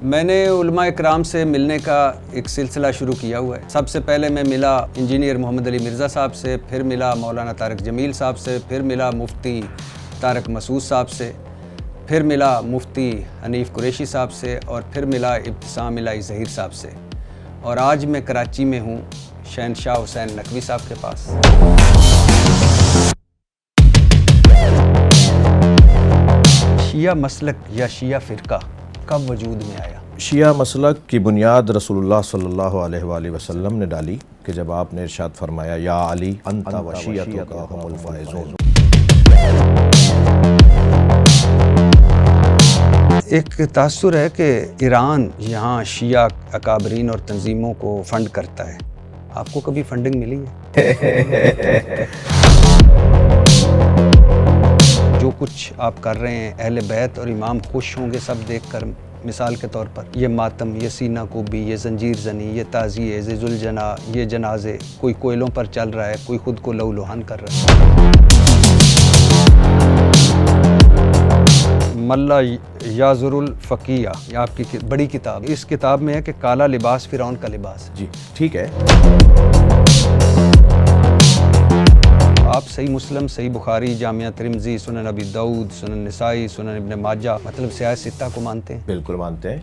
میں نے علماء اکرام سے ملنے کا ایک سلسلہ شروع کیا ہوا ہے۔ سب سے پہلے میں ملا انجینئر محمد علی مرزا صاحب سے، پھر ملا مولانا طارق جمیل صاحب سے، پھر ملا مفتی طارق مسعود صاحب سے، پھر ملا مفتی حنیف قریشی صاحب سے، اور پھر ملا ابتسام الہی ظہیر صاحب سے، اور آج میں کراچی میں ہوں شہنشاہ حسین نقوی صاحب کے پاس۔ شیعہ مسلک یا شیعہ فرقہ کب وجود میں آیا؟ شیعہ مسلک کی بنیاد رسول اللہ صلی اللہ علیہ وآلہ وسلم نے ڈالی کہ جب آپ نے ارشاد فرمایا یا علی انت و شیعتک هم الفائزون۔ ایک تاثر ہے کہ ایران یہاں شیعہ اکابرین اور تنظیموں کو فنڈ کرتا ہے، آپ کو کبھی فنڈنگ ملی ہے؟ جو کچھ آپ کر رہے ہیں اہل بیت اور امام خوش ہوں گے سب دیکھ کر، مثال کے طور پر یہ ماتم، یہ سینہ کوبی، یہ زنجیر زنی، یہ تعزیے، یہ ذوالجناح، یہ جنازے، کوئی کوئلوں پر چل رہا ہے، کوئی خود کو لہو لہان کر رہا ہے۔ ملا یازر الفقیہ، یہ آپ کی بڑی کتاب، اس کتاب میں ہے کہ کالا لباس فرعون کا لباس۔ جی ٹھیک ہے۔ آپ صحیح مسلم، صحیح بخاری، جامعہ ترمذی، سنن ابی داؤد، سنن نسائی، سنن ابن ماجہ، مطلب سیاہ ستہ کو مانتے ہیں؟ بالکل مانتے ہیں۔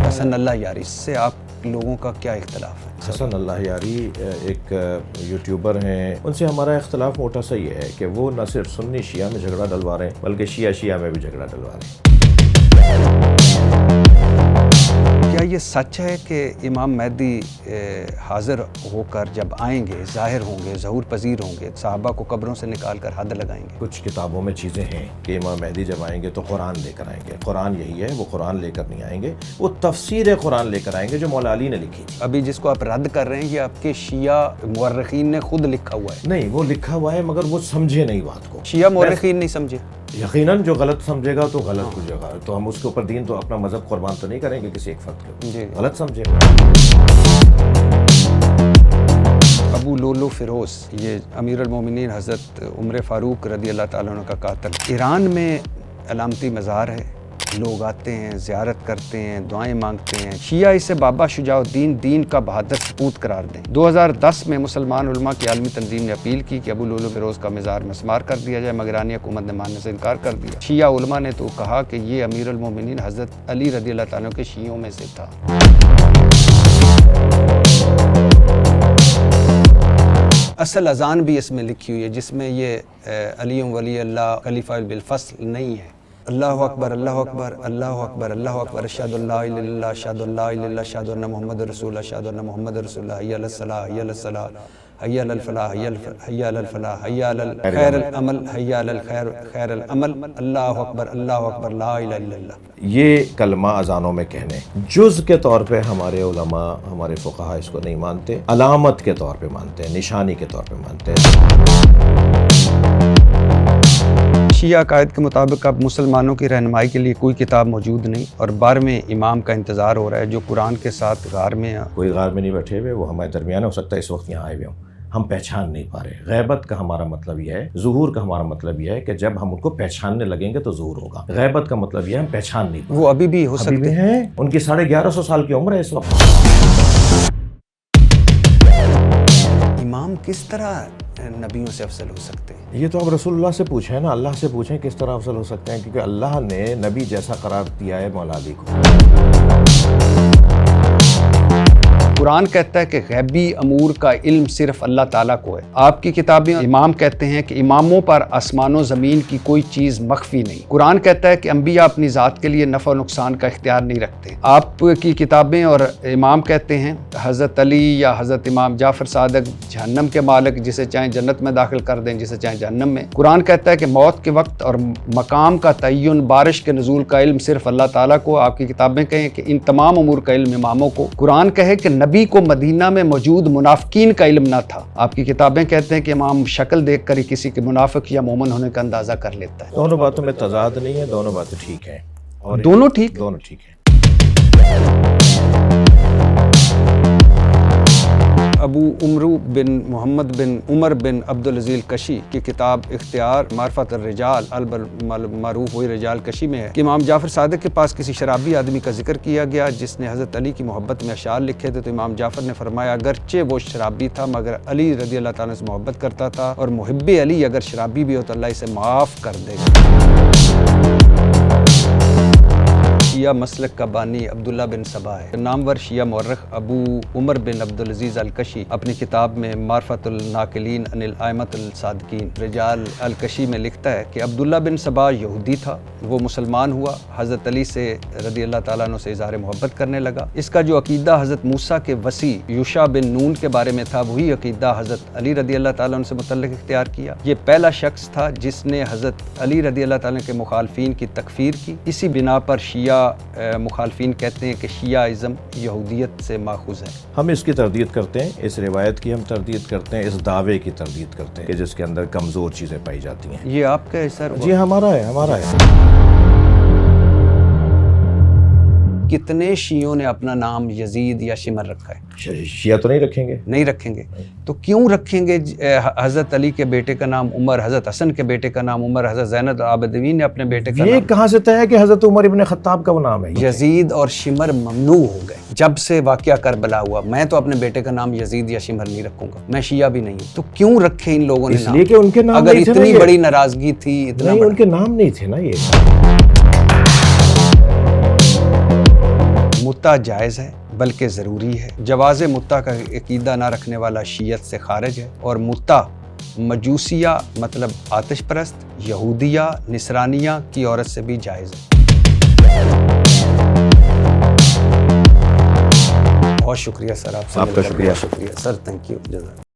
حسن اللہ یاری سے آپ لوگوں کا کیا اختلاف ہے؟ حسن اللہ یاری ایک یوٹیوبر ہیں، ان سے ہمارا اختلاف موٹا سا یہ ہے کہ وہ نہ صرف سنی شیعہ میں جھگڑا ڈلوا رہے ہیں بلکہ شیعہ شیعہ میں بھی جھگڑا ڈلوا رہے ہیں۔ کیا یہ سچ ہے کہ امام مہدی حاضر ہو کر جب آئیں گے، ظاہر ہوں گے، ظہور پذیر ہوں گے، صحابہ کو قبروں سے نکال کر حد لگائیں گے؟ کچھ کتابوں میں چیزیں ہیں کہ امام مہدی جب آئیں گے تو قرآن لے کر آئیں گے۔ قرآن یہی ہے، وہ قرآن لے کر نہیں آئیں گے، وہ تفسیر قرآن لے کر آئیں گے جو مولا علی نے لکھی تھی۔ ابھی جس کو آپ رد کر رہے ہیں یہ آپ کے شیعہ مورخین نے خود لکھا ہوا ہے۔ نہیں، وہ لکھا ہوا ہے مگر وہ سمجھے نہیں بات کو۔ شیعہ مورخین نہیں سمجھے؟ یقیناً جو غلط سمجھے گا تو غلط ہو جائے گا، تو ہم اس کے اوپر دین تو اپنا مذہب قربان تو نہیں کریں گے کسی ایک فرد کے۔ جی۔ غلط سمجھے۔ ابو لولو فیروز، یہ امیر المومنین حضرت عمر فاروق رضی اللہ تعالیٰ عنہ کا قاتل، ایران میں علامتی مزار ہے، لوگ آتے ہیں، زیارت کرتے ہیں، دعائیں مانگتے ہیں۔ شیعہ اسے بابا شجاع الدین دین کا بہادر سپوت قرار دیں۔ 2010 میں مسلمان علماء کی عالمی تنظیم نے اپیل کی کہ ابو لولو فیروز کا مزار مسمار کر دیا جائے، مگر ایرانی حکومت نے ماننے سے انکار کر دیا۔ شیعہ علماء نے تو کہا کہ یہ امیر المومنین حضرت علی رضی اللہ تعالیٰ کے شیعوں میں سے تھا۔ اصل اذان بھی اس میں لکھی ہوئی ہے جس میں یہ علی ولی اللہ خلیفہ بالفصل نہیں ہے۔ اللہ اکبر، اللہ اکبر، اللہ اکبر، اللہ اکبر، اشہد ان لا الہ الا اللہ، اشہد ان لا الہ الا اللہ، اشہد ان محمد رسول اللہ، اشہد ان محمد رسول اللہ، حی علی الصلاۃ، حی علی الصلاۃ، حی علی الفلاح، حی علی الفلاح، حی علی خیر العمل، حی علی خیر العمل، اللہ اکبر، اللہ اکبر، لا الہ الا اللہ۔ یہ کلمہ اذانوں میں کہنے جز کے طور پہ ہمارے علماء، ہمارے فقہاء اس کو نہیں مانتے، علامت کے طور پہ مانتے ہیں، نشانی کے طور پہ مانتے ہیں۔ شیعہ عقائد کے مطابق اب مسلمانوں کی رہنمائی کے لیے کوئی کتاب موجود نہیں اور 12ویں امام کا انتظار ہو رہا ہے جو قرآن کے ساتھ غار میں ہے۔ کوئی غار میں نہیں بیٹھے ہوئے، وہ ہمارے درمیان ہو سکتا ہے اس وقت یہاں آئے ہوئے ہوں، ہم پہچان نہیں پا رہے۔ غیبت کا ہمارا مطلب یہ ہے، ظہور کا ہمارا مطلب یہ ہے کہ جب ہم ان کو پہچاننے لگیں گے تو ظہور ہوگا۔ غیبت کا مطلب یہ ہے ہم پہچان نہیں پا رہے۔ وہ ابھی بھی ہو سکتے ہیں، ان کی 1150 سال کی عمر ہے اس وقت۔ امام کس طرح نبیوں سے افضل ہو سکتے ہیں؟ یہ تو اب رسول اللہ سے پوچھیں نا، اللہ سے پوچھیں کس طرح افضل ہو سکتے ہیں، کیونکہ اللہ نے نبی جیسا قرار دیا ہے مولا علی کو۔ قرآن کہتا ہے کہ غیبی امور کا علم صرف اللہ تعالیٰ کو ہے۔ آپ کی کتابیں امام کہتے ہیں کہ اماموں پر آسمان و زمین کی کوئی چیز مخفی نہیں۔ قرآن کہتا ہے کہ انبیاء اپنی ذات کے لیے نفع و نقصان کا اختیار نہیں رکھتے۔ آپ کی کتابیں اور امام کہتے ہیں حضرت علی یا حضرت امام جعفر صادق جہنم کے مالک، جسے چاہیں جنت میں داخل کر دیں، جسے چاہیں جہنم میں۔ قرآن کہتا ہے کہ موت کے وقت اور مقام کا تعین، بارش کے نزول کا علم صرف اللہ تعالیٰ کو۔ آپ کی کتابیں کہیں کہ ان تمام امور کا علم اماموں کو۔ قرآن کہے کہ نبی کو مدینہ میں موجود منافقین کا علم نہ تھا۔ آپ کی کتابیں کہتے ہیں کہ امام شکل دیکھ کر ہی کسی کے منافق یا مومن ہونے کا اندازہ کر لیتا ہے۔ دونوں باتوں میں تضاد نہیں ہے، دونوں باتیں ٹھیک ہیں، اور دونوں ٹھیک ہیں۔ ابو عمرو بن محمد بن عمر بن عبدالعزیز کشی کی کتاب اختیار معرفت الرجال المعروف ہوئی رجال کشی میں ہے کہ امام جعفر صادق کے پاس کسی شرابی آدمی کا ذکر کیا گیا جس نے حضرت علی کی محبت میں اشعار لکھے تھے، تو امام جعفر نے فرمایا اگرچہ وہ شرابی تھا مگر علی رضی اللہ تعالیٰ سے محبت کرتا تھا، اور محب علی اگر شرابی بھی ہو تو اللہ اسے معاف کر دے گا۔ شیعہ مسلک کا بانی عبداللہ بن سبا ہے۔ نامور شیعہ مورخ ابو عمر بن عبدالعزیز الکشی اپنی کتاب میں معرفت الناقلین عن الائمۃ الصادقین رجال الکشی میں لکھتا ہے کہ عبداللہ بن سبا یہودی تھا، وہ مسلمان ہوا، حضرت علی سے رضی اللہ تعالیٰ عنہ سے اظہار محبت کرنے لگا۔ اس کا جو عقیدہ حضرت موسیٰ کے وصی یوشع بن نون کے بارے میں تھا، وہی عقیدہ حضرت علی رضی اللہ تعالیٰ عنہ سے متعلق اختیار کیا۔ یہ پہلا شخص تھا جس نے حضرت علی رضی اللہ تعالیٰ کے مخالفین کی تکفیر کی۔ اسی بنا پر شیعہ مخالفین کہتے ہیں کہ شیعہ ازم یہودیت سے ماخوذ ہے۔ ہم اس کی تردید کرتے ہیں، اس روایت کی ہم تردید کرتے ہیں، اس دعوے کی تردید کرتے ہیں کہ جس کے اندر کمزور چیزیں پائی جاتی ہیں۔ یہ آپ کا ہے سر؟ جی ہمارا ہے، ہمارا ہے۔ کتنے شیعوں نے اپنا نام یزید یا شمر رکھا ہے؟ شیعہ تو نہیں رکھیں گے، نہیں رکھیں گے تو کیوں رکھیں گے؟ حضرت علی کے بیٹے کا نام عمر، حضرت حسن کے بیٹے کا نام عمر، حضرت زین العابدین نے اپنے بیٹے کا یہ نام، کہاں سے طے ہے کہ حضرت عمر ابن خطاب کا وہ نام ہے؟ یزید اور شمر ممنوع ہو گئے جب سے واقعہ کربلا ہوا۔ میں تو اپنے بیٹے کا نام یزید یا شمر نہیں رکھوں گا، میں شیعہ بھی نہیں ہوں۔ تو کیوں رکھے ان لوگوں نے اس لیے کہ ان کے نام اگر نہیں تھے نا اتنی یہ۔ بڑی ناراضگی تھی، اتنا نہیں، بڑا ان کے نام نہیں تھے نا یہ۔ متع جائز ہے بلکہ ضروری ہے۔ جواز متع کا عقیدہ نہ رکھنے والا شیعت سے خارج ہے، اور متع مجوسیہ مطلب آتش پرست، یہودیہ، نصرانیہ کی عورت سے بھی جائز ہے۔ بہت شکریہ سر، آپ سے آپ کا مل کر شکریہ۔ بہت شکریہ سر، تھینک یو، جزاک۔